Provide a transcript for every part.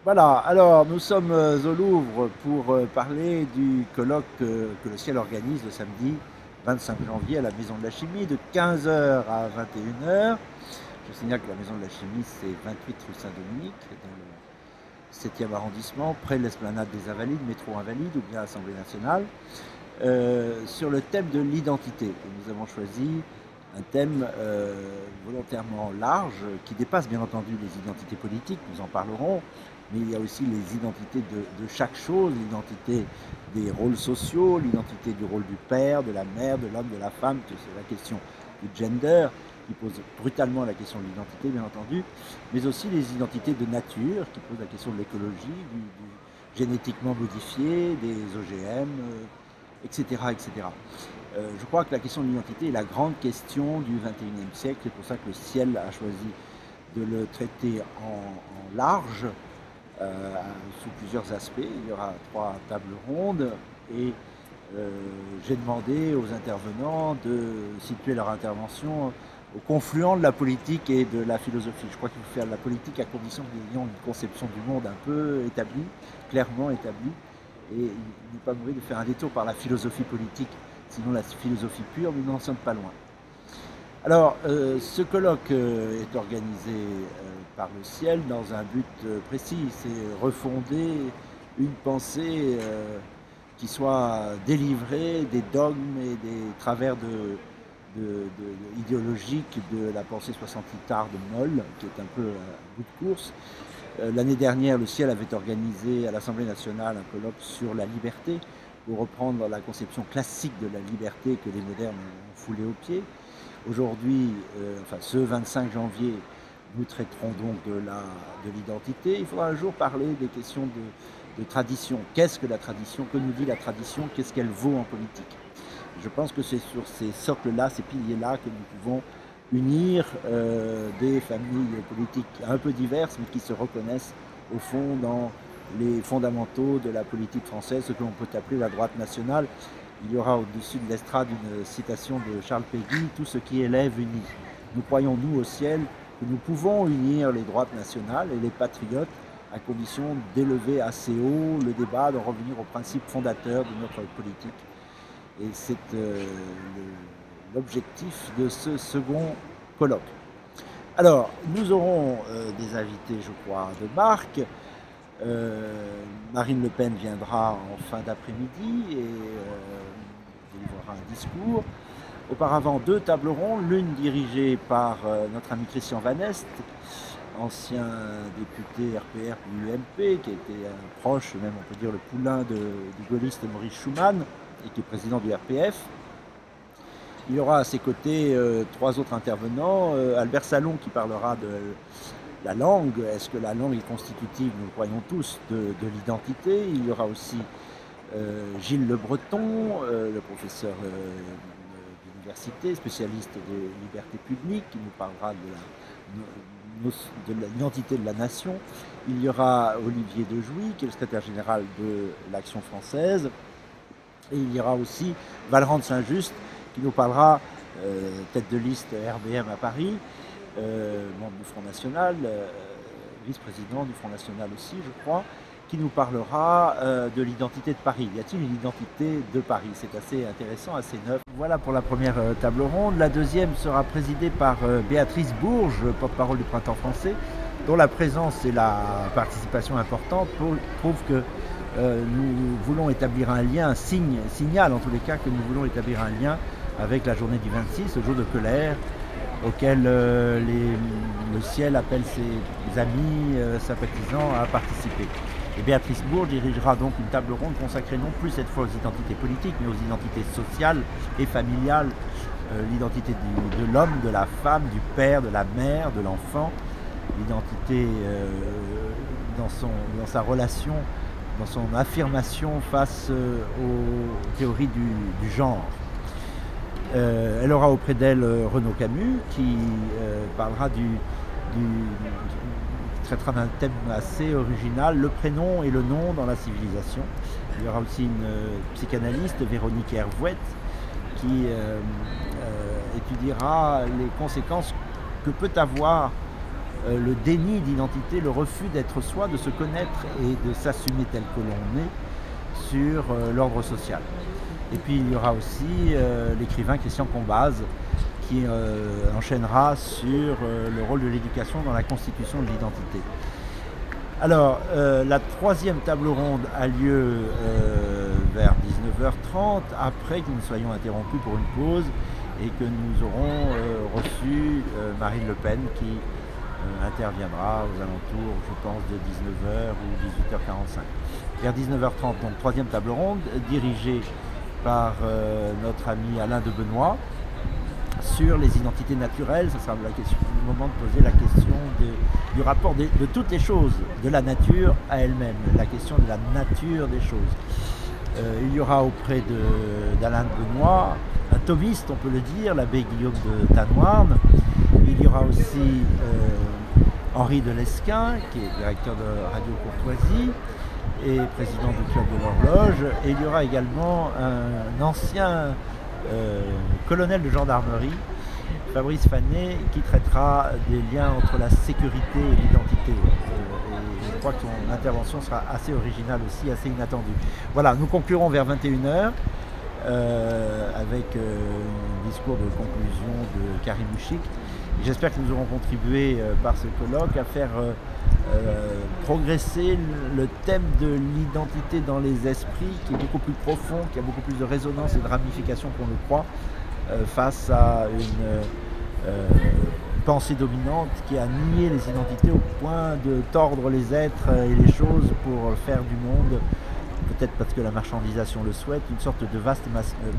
Voilà, alors nous sommes au Louvre pour parler du colloque que le Ciel organise le samedi 25 janvier à la Maison de la Chimie de 15 heures à 21 heures. Je signale que la Maison de la Chimie, c'est 28 rue Saint-Dominique, dans le 7e arrondissement, près de l'esplanade des Invalides, métro Invalides ou bien Assemblée nationale, sur le thème de l'identité. Nous avons choisi un thème volontairement large qui dépasse bien entendu les identités politiques, nous en parlerons, mais il y a aussi les identités de chaque chose, l'identité des rôles sociaux, l'identité du rôle du père, de la mère, de l'homme, de la femme, c'est la question du gender qui pose brutalement la question de l'identité bien entendu, mais aussi les identités de nature qui posent la question de l'écologie, du génétiquement modifié, des OGM, etc. etc. Je crois que la question de l'identité est la grande question du XXIe siècle. C'est pour ça que le Ciel a choisi de le traiter en large, sous plusieurs aspects. Il y aura 3 tables rondes et j'ai demandé aux intervenants de situer leur intervention au confluent de la politique et de la philosophie. Je crois qu'il faut faire de la politique à condition que nous ayons une conception du monde un peu établie, clairement établie, et il n'est pas mauvais de faire un détour par la philosophie politique, sinon la philosophie pure, nous n'en sommes pas loin. Alors, ce colloque est organisé par le Ciel dans un but précis, c'est refonder une pensée qui soit délivrée des dogmes et des travers idéologiques de la pensée 68 de Moll, qui est un peu à bout de course. L'année dernière, le Ciel avait organisé à l'Assemblée nationale un colloque sur la liberté, pour reprendre la conception classique de la liberté que les modernes ont foulée aux pieds. Aujourd'hui, enfin ce 25 janvier, nous traiterons donc de l'identité. Il faudra un jour parler des questions de tradition. Qu'est-ce que la tradition? Que nous dit la tradition? Qu'est-ce qu'elle vaut en politique? Je pense que c'est sur ces socles-là, ces piliers-là, que nous pouvons unir des familles politiques un peu diverses, mais qui se reconnaissent au fond dans les fondamentaux de la politique française, ce que l'on peut appeler la droite nationale. Il y aura au-dessus de l'estrade une citation de Charles Péguy, « Tout ce qui élève unit ». Nous croyons, nous, au Ciel, que nous pouvons unir les droites nationales et les patriotes à condition d'élever assez haut le débat, de revenir aux principes fondateurs de notre politique. Et c'est l'objectif de ce second colloque. Alors, nous aurons des invités, je crois, de marque. Marine Le Pen viendra en fin d'après-midi et délivrera un discours. Auparavant, 2 tables rondes, l'une dirigée par notre ami Christian Van Est, ancien député RPR puis UMP, qui a été proche, même on peut dire le poulain du gaulliste Maurice Schumann, et qui est président du RPF. Il y aura à ses côtés 3 autres intervenants, Albert Salon qui parlera de la langue, est-ce que la langue est constitutive, nous le croyons tous, de l'identité. Il y aura aussi Gilles Le Breton, le professeur d'université, spécialiste de liberté publique, qui nous parlera de l'identité de la nation. Il y aura Olivier Dejouy, qui est le secrétaire général de l'Action française. Et il y aura aussi Vallerand de Saint-Just, qui nous parlera, tête de liste RBM à Paris, membre du Front National, vice-président du Front National aussi, je crois, qui nous parlera de l'identité de Paris. Y a-t-il une identité de Paris? C'est assez intéressant, assez neuf. Voilà pour la première table ronde. La deuxième sera présidée par Béatrice Bourges, porte-parole du Printemps français, dont la présence et la participation importante prouvent que nous voulons établir un lien, signal en tous les cas que nous voulons établir un lien avec la journée du 26, le jour de colère, auquel le Ciel appelle ses amis sympathisants à participer. Et Béatrice Bourges dirigera donc une table ronde consacrée non plus cette fois aux identités politiques, mais aux identités sociales et familiales, l'identité de l'homme, de la femme, du père, de la mère, de l'enfant, l'identité dans sa relation, dans son affirmation face aux théories du genre. Elle aura auprès d'elle Renaud Camus qui parlera traitera d'un thème assez original, le prénom et le nom dans la civilisation. Il y aura aussi une psychanalyste, Véronique Hervouette, qui étudiera les conséquences que peut avoir le déni d'identité, le refus d'être soi, de se connaître et de s'assumer tel que l'on est sur l'ordre social. Et puis il y aura aussi l'écrivain Christian Combaz qui enchaînera sur le rôle de l'éducation dans la constitution de l'identité. Alors, la troisième table ronde a lieu vers 19h30, après que nous soyons interrompus pour une pause et que nous aurons reçu Marine Le Pen qui interviendra aux alentours, je pense, de 19h ou 18h45. Vers 19h30, donc troisième table ronde, dirigée par notre ami Alain de Benoît, sur les identités naturelles. Ce sera le moment de poser la question du rapport de toutes les choses, de la nature à elle-même, la question de la nature des choses. Il y aura auprès d'Alain de Benoît un thomiste, on peut le dire, l'abbé Guillaume de Tanoirne. Il y aura aussi Henri de Lesquin, qui est directeur de Radio Courtoisie et président du Club de l'Horloge. Et il y aura également un ancien colonel de gendarmerie, Fabrice Fanet, qui traitera des liens entre la sécurité et l'identité. Et je crois que son intervention sera assez originale aussi, assez inattendue. Voilà, nous conclurons vers 21h avec un discours de conclusion de Karim Ouchik. J'espère que nous aurons contribué par ce colloque à faire progresser le thème de l'identité dans les esprits, qui est beaucoup plus profond, qui a beaucoup plus de résonance et de ramification qu'on le croit, face à une pensée dominante qui a nié les identités au point de tordre les êtres et les choses pour faire du monde, peut-être parce que la marchandisation le souhaite, une sorte de vaste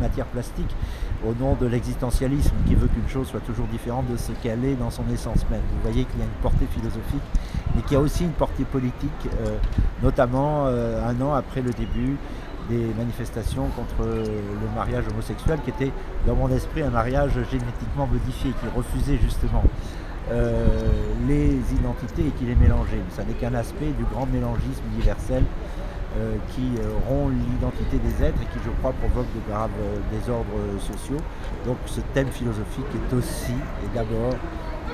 matière plastique au nom de l'existentialisme qui veut qu'une chose soit toujours différente de ce qu'elle est dans son essence même. Vous voyez qu'il y a une portée philosophique, mais qu'il y a aussi une portée politique, notamment un an après le début des manifestations contre le mariage homosexuel, qui était dans mon esprit un mariage génétiquement modifié, qui refusait justement les identités et qui les mélangeait. Ça n'est qu'un aspect du grand mélangisme universel qui rompt l'identité des êtres et qui, je crois, provoque de graves désordres sociaux. Donc ce thème philosophique est aussi et d'abord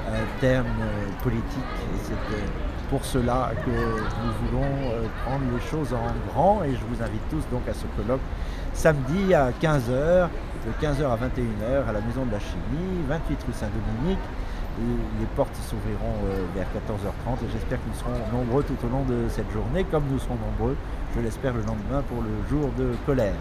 un terme politique, et c'est pour cela que nous voulons prendre les choses en grand, et je vous invite tous donc à ce colloque samedi à 15h, de 15h à 21h à la Maison de la Chimie, 28 rue Saint-Dominique. Les portes s'ouvriront vers 14h30 et j'espère que nous serons nombreux tout au long de cette journée, comme nous serons nombreux, je l'espère, le lendemain pour le jour de colère.